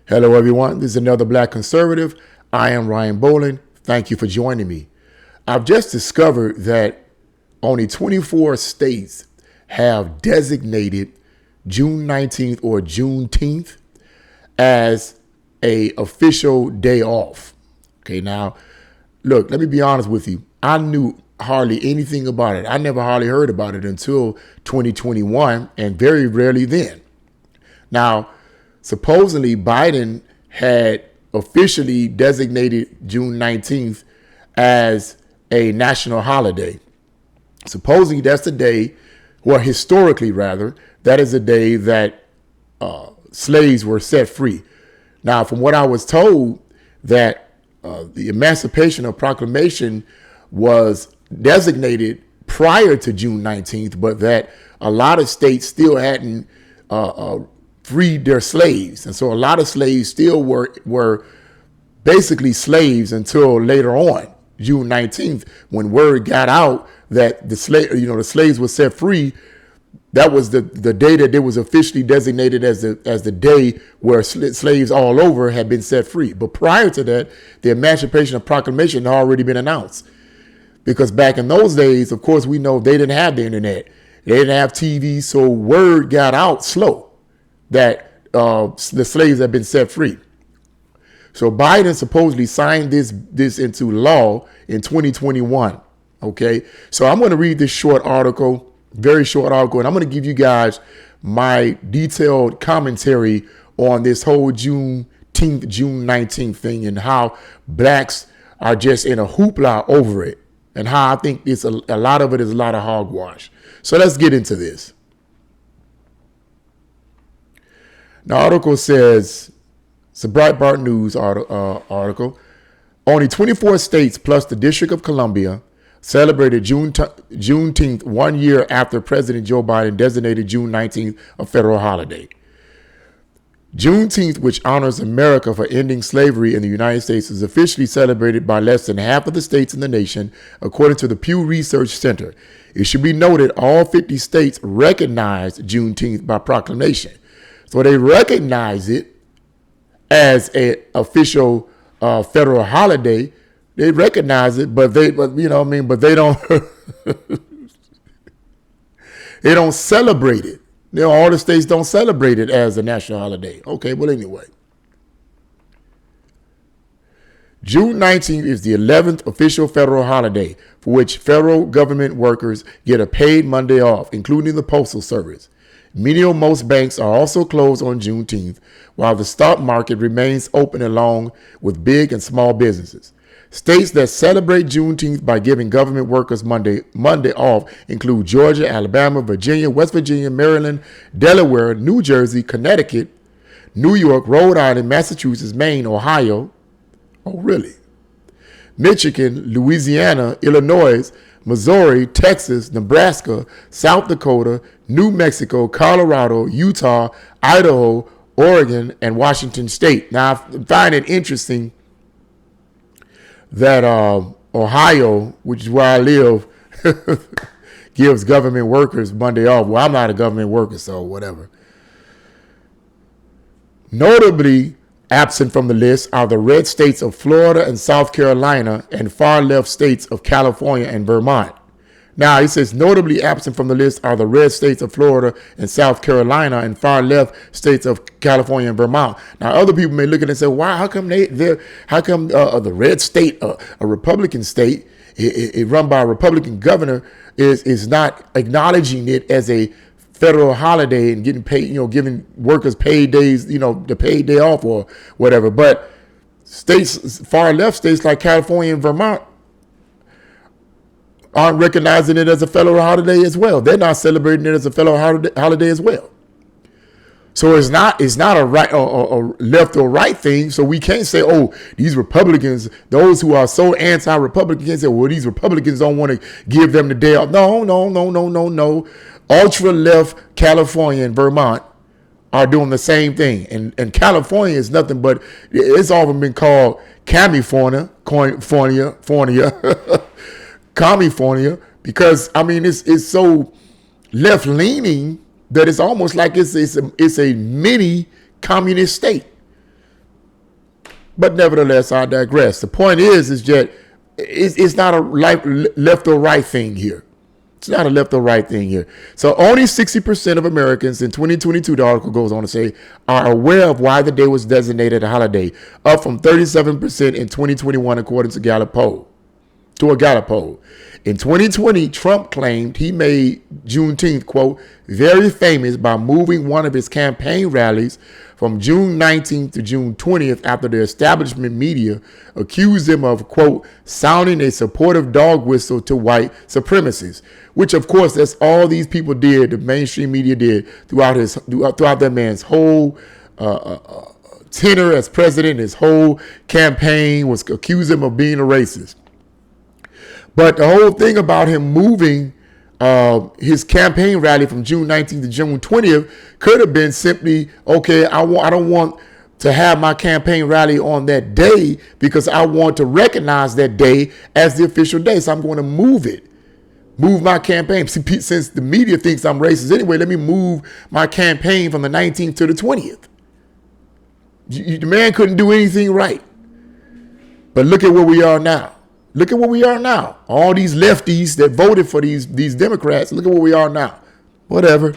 Hello, everyone. This is another Black Conservative. I am Ryan Boland. Thank you for joining me. I've just discovered that only 24 states have designated June 19th or Juneteenth as a official day off. Okay, now, look, let me be honest with you. I knew hardly anything about it. I never hardly heard about it until 2021, and very rarely then. Now, supposedly Biden had officially designated June 19th as a national holiday. Supposedly that's the day, or historically rather, that is the day that slaves were set free. Now, from what I was told, that the Emancipation Proclamation was designated prior to June 19th, but that a lot of states still hadn't freed their slaves. And so a lot of slaves still were basically slaves until later on, June 19th, when word got out that the slaves were set free. That was the day that it was officially designated as the day where slaves all over had been set free. But prior to that, the Emancipation Proclamation had already been announced. Because back in those days, of course, we know they didn't have the internet. They didn't have TV, so word got out slow that the slaves had been set free. So Biden supposedly signed this into law in 2021. Okay, so I'm going to read this short article, very short article, and I'm going to give you guys my detailed commentary on this whole June 19th thing and how blacks are just in a hoopla over it, and how I think it's a lot of it is a lot of hogwash. So let's get into this. The article says, it's a Breitbart News article. Only 24 states plus the District of Columbia celebrated Juneteenth 1 year after President Joe Biden designated June 19th a federal holiday. Juneteenth, which honors America for ending slavery in the United States, is officially celebrated by less than half of the states in the nation, according to the Pew Research Center. It should be noted all 50 states recognized Juneteenth by proclamation. So they recognize it as an official federal holiday. They recognize it, but they don't they don't celebrate it. All the states don't celebrate it as a national holiday. Okay, well, anyway. June 19th is the 11th official federal holiday for which federal government workers get a paid Monday off, including the Postal Service. Many or most banks are also closed on Juneteenth, while the stock market remains open along with big and small businesses. States that celebrate Juneteenth by giving government workers Monday off include Georgia, Alabama, Virginia, West Virginia, Maryland, Delaware, New Jersey, Connecticut, New York, Rhode Island, Massachusetts, Maine, Ohio. Oh, really? Michigan, Louisiana, Illinois, Missouri, Texas, Nebraska, South Dakota, New Mexico, Colorado, Utah, Idaho, Oregon, and Washington State. Now, I find it interesting that Ohio, which is where I live, gives government workers Monday off. Well, I'm not a government worker, so whatever. Notably absent from the list are the red states of Florida and South Carolina and far left states of California and Vermont. Now, he says notably absent from the list are the red states of Florida and South Carolina and far left states of California and Vermont. Now, other people may look at it and say, "Why? How come the red state, a Republican state, it run by a Republican governor, is not acknowledging it as a federal holiday and getting paid, giving workers paid days, the paid day off or whatever?" But states, far left states like California and Vermont, aren't recognizing it as a federal holiday as well. They're not celebrating it as a federal holiday as well. So it's not a right or left or right thing. So we can't say, oh, these Republicans, those who are so anti-Republican, can't say, well, these Republicans don't want to give them the day off. No. Ultra left California and Vermont are doing the same thing. And California is nothing but, it's often been called California, California, because it's so left leaning that it's almost like it's a mini communist state. But nevertheless, I digress. The point is that it's not a left or right thing here. It's not a left or right thing here. So only 60% of Americans in 2022, the article goes on to say, are aware of why the day was designated a holiday, up from 37% in 2021, according to Gallup poll. In 2020, Trump claimed he made Juneteenth, quote, very famous by moving one of his campaign rallies from June 19th to June 20th after the establishment media accused him of, quote, sounding a supportive dog whistle to white supremacists, which, of course, that's all these people did, the mainstream media did throughout that man's whole tenure as president. His whole campaign was accusing him of being a racist. But the whole thing about him moving his campaign rally from June 19th to June 20th could have been simply, okay, I don't want to have my campaign rally on that day because I want to recognize that day as the official day. So I'm going to move my campaign. Since the media thinks I'm racist anyway, let me move my campaign from the 19th to the 20th. The man couldn't do anything right. But look at where we are now. Look at where we are now. All these lefties that voted for these Democrats, look at where we are now. Whatever.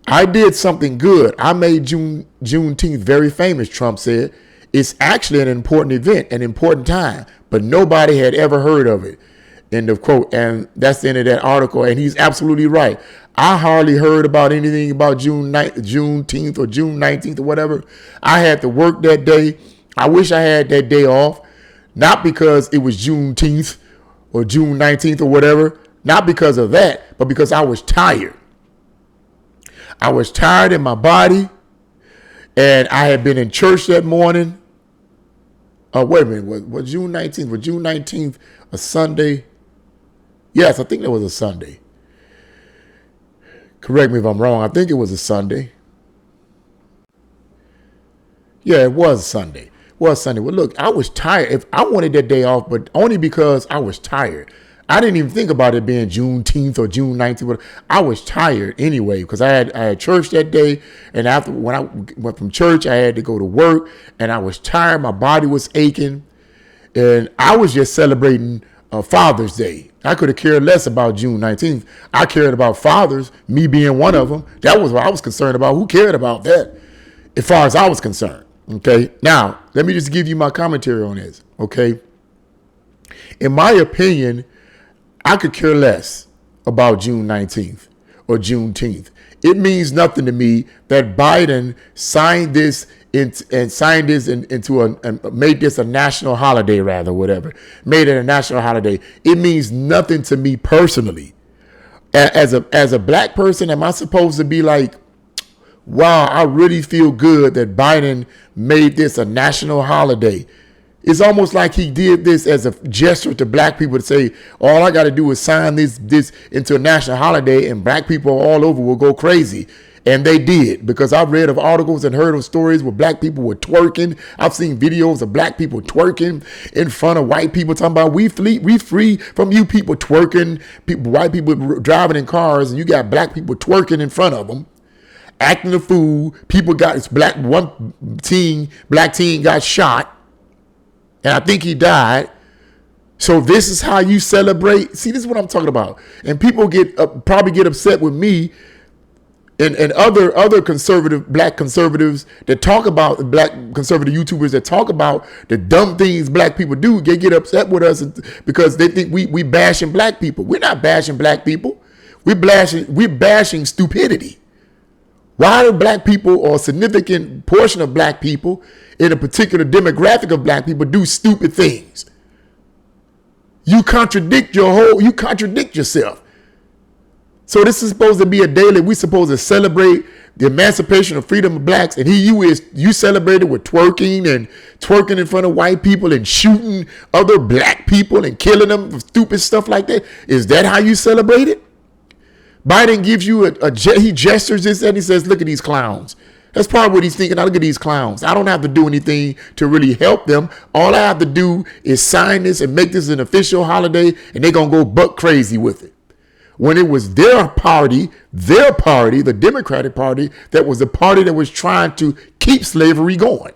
I did something good. I made Juneteenth very famous, Trump said. It's actually an important event, an important time, but nobody had ever heard of it. End of quote. And that's the end of that article. And he's absolutely right. I hardly heard about anything about Juneteenth or June 19th or whatever. I had to work that day. I wish I had that day off. Not because it was Juneteenth or June 19th or whatever. Not because of that, but because I was tired. I was tired in my body. And I had been in church that morning. Wait a minute. Was June 19th? Was June 19th a Sunday? Yes, I think that was a Sunday. Correct me if I'm wrong. I think it was a Sunday. Yeah, it was Sunday. Well, look, I was tired. If I wanted that day off, but only because I was tired. I didn't even think about it being Juneteenth or June 19th. I was tired anyway because I had church that day. And after when I went from church, I had to go to work and I was tired. My body was aching. And I was just celebrating Father's Day. I could have cared less about June 19th. I cared about fathers, me being one of them. That was what I was concerned about. Who cared about that as far as I was concerned? Okay, now let me just give you my commentary on this. Okay, in my opinion, I could care less about June 19th or Juneteenth. It means nothing to me that Biden signed this and made this a national holiday, rather, whatever. Made it a national holiday. It means nothing to me personally. As a black person, am I supposed to be like, wow, I really feel good that Biden made this a national holiday? It's almost like he did this as a gesture to black people to say, all I got to do is sign this into a national holiday and black people all over will go crazy. And they did, because I've read of articles and heard of stories where black people were twerking. I've seen videos of black people twerking in front of white people, talking about we free from you people twerking, white people driving in cars, and you got black people twerking in front of them, acting a fool. People got this black teen got shot. And I think he died. So this is how you celebrate. See, this is what I'm talking about. And people probably get upset with me and other black conservatives that talk about, black conservative YouTubers that talk about the dumb things black people do. They get upset with us because they think we bashing black people. We're not bashing black people. We're bashing stupidity. Why do black people, or a significant portion of black people in a particular demographic of black people, do stupid things? You contradict yourself. So this is supposed to be a day that we're supposed to celebrate the emancipation of freedom of blacks, and you celebrate it with twerking in front of white people and shooting other black people and killing them for stupid stuff like that. Is that how you celebrate it? Biden gives you he gestures this and he says, look at these clowns. That's probably what he's thinking. Now look at these clowns. I don't have to do anything to really help them. All I have to do is sign this and make this an official holiday, and they're going to go buck crazy with it. When it was their party, the Democratic Party, that was the party that was trying to keep slavery going.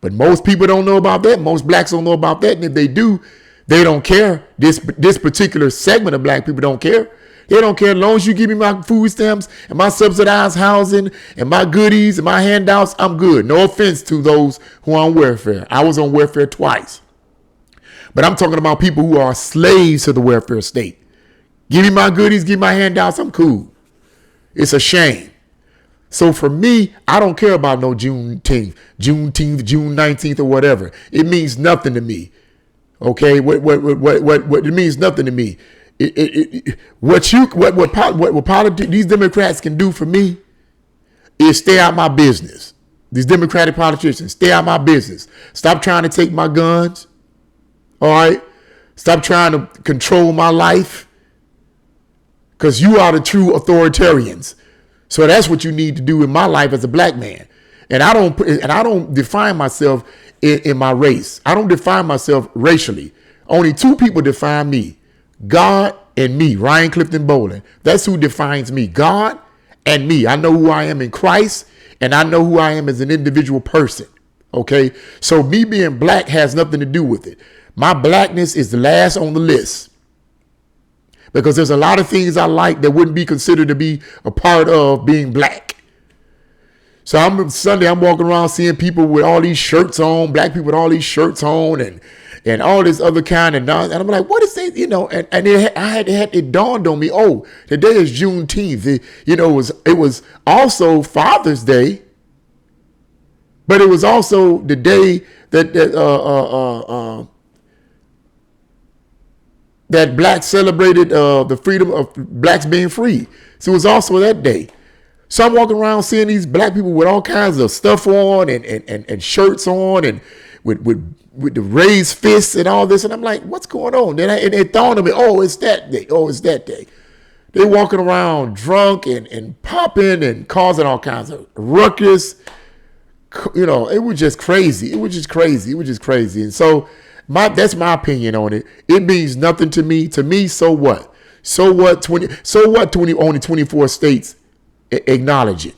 But most people don't know about that. Most blacks don't know about that. And if they do, they don't care. This particular segment of black people don't care. They don't care. As long as you give me my food stamps and my subsidized housing and my goodies and my handouts, I'm good. No offense to those who are on welfare. I was on welfare twice. But I'm talking about people who are slaves to the welfare state. Give me my goodies, give me my handouts, I'm cool. It's a shame. So for me, I don't care about no Juneteenth, June 19th or whatever. It means nothing to me. Okay, what it means nothing to me. What these Democrats can do for me is stay out my business. These Democratic politicians, stay out my business. Stop trying to take my guns. All right, stop trying to control my life. Because you are the true authoritarians. So that's what you need to do in my life as a black man. And I don't define myself in my race. I don't define myself racially. Only two people define me. God and me, Ryan Clifton Bowling. That's who defines me. God and me. I know who I am in Christ, and I know who I am as an individual person. Okay? So me being black has nothing to do with it. My blackness is the last on the list. Because there's a lot of things I like that wouldn't be considered to be a part of being black. So Sunday, I'm walking around seeing people with all these shirts on, black people with all these shirts on and all this other kind of nonsense. And I'm like, what is that? You know, and it dawned on me, oh, today is Juneteenth. It was also Father's Day, but it was also the day that blacks celebrated the freedom of blacks being free. So it was also that day. So I'm walking around seeing these black people with all kinds of stuff on and shirts on and with the raised fists and all this. And I'm like, what's going on? Then it dawned on me, oh, it's that day. Oh, it's that day. They're walking around drunk and popping and causing all kinds of ruckus. You know, it was just crazy. It was just crazy. And so that's my opinion on it. It means nothing to me. To me, so what? Only 24 states acknowledge it.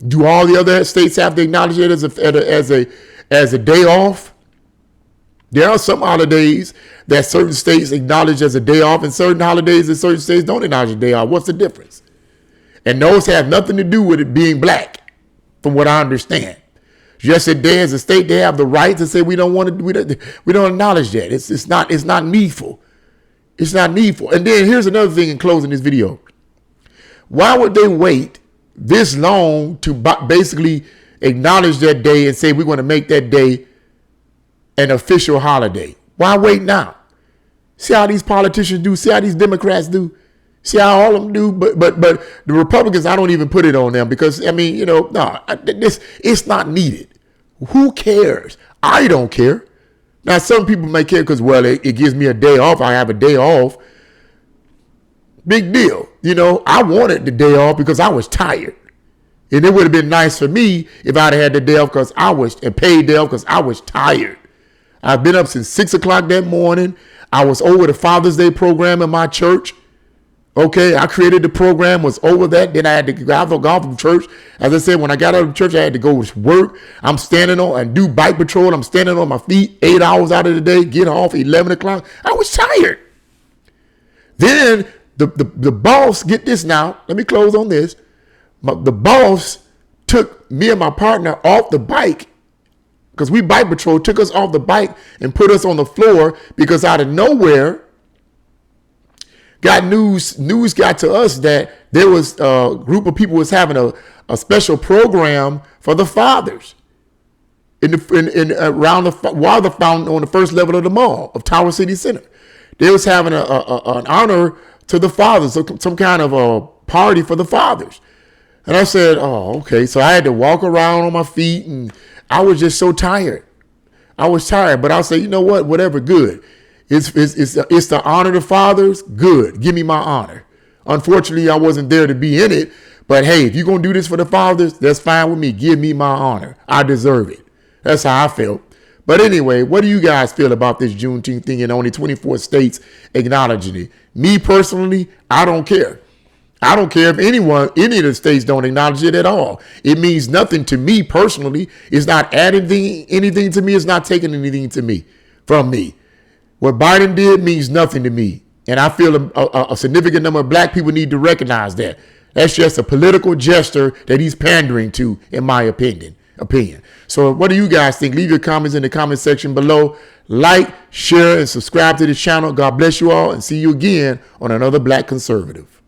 Do all the other states have to acknowledge it as a day off? There are some holidays that certain states acknowledge as a day off, and certain holidays that certain states don't acknowledge a day off. What's the difference? And those have nothing to do with it being black, from what I understand. Just that they, as a state, they have the right to say we don't acknowledge that. It's not needful. It's not needful. And then here's another thing in closing this video. Why would they wait this long to basically acknowledge that day and say we're going to make that day an official holiday? Why wait now? See how these politicians do. See how these Democrats do. See how all of them do. But the Republicans, I don't even put it on them because, I mean, it's not needed. Who cares? I don't care. Now, some people may care because, well, it gives me a day off. I have a day off. Big deal. I wanted the day off because I was tired. And it would have been nice for me if I'd had the day off because paid day off because I was tired. I've been up since 6 o'clock that morning. I was over the Father's Day program in my church. Okay, I created the program, was over that. Then I had to go off from church. As I said, when I got out of church, I had to go to work. I'm standing on and do bike patrol. I'm standing on my feet 8 hours out of the day, get off 11 o'clock. I was tired. Then the boss, get this now. Let me close on this. The boss took me and my partner off the bike because we bike patrol, took us off the bike and put us on the floor because out of nowhere, news got to us that there was a group of people was having a special program for the fathers on the fountain on the first level of the mall of Tower City Center. They was having an honor to the fathers, some kind of a party for the fathers. And I said, oh, okay. So I had to walk around on my feet and I was just so tired. I was tired, but I'll say, you know what, whatever, good. It's to honor the fathers. Good. Give me my honor. Unfortunately, I wasn't there to be in it. But hey, if you're going to do this for the fathers, that's fine with me. Give me my honor. I deserve it. That's how I felt. But anyway, what do you guys feel about this Juneteenth thing and only 24 states acknowledging it? Me personally, I don't care. I don't care if any of the states don't acknowledge it at all. It means nothing to me personally. It's not adding anything to me. It's not taking anything from me. What Biden did means nothing to me. And I feel a significant number of black people need to recognize that. That's just a political gesture that he's pandering to, in my opinion. So what do you guys think? Leave your comments in the comment section below. Like, share, and subscribe to the channel. God bless you all, and see you again on another Black Conservative.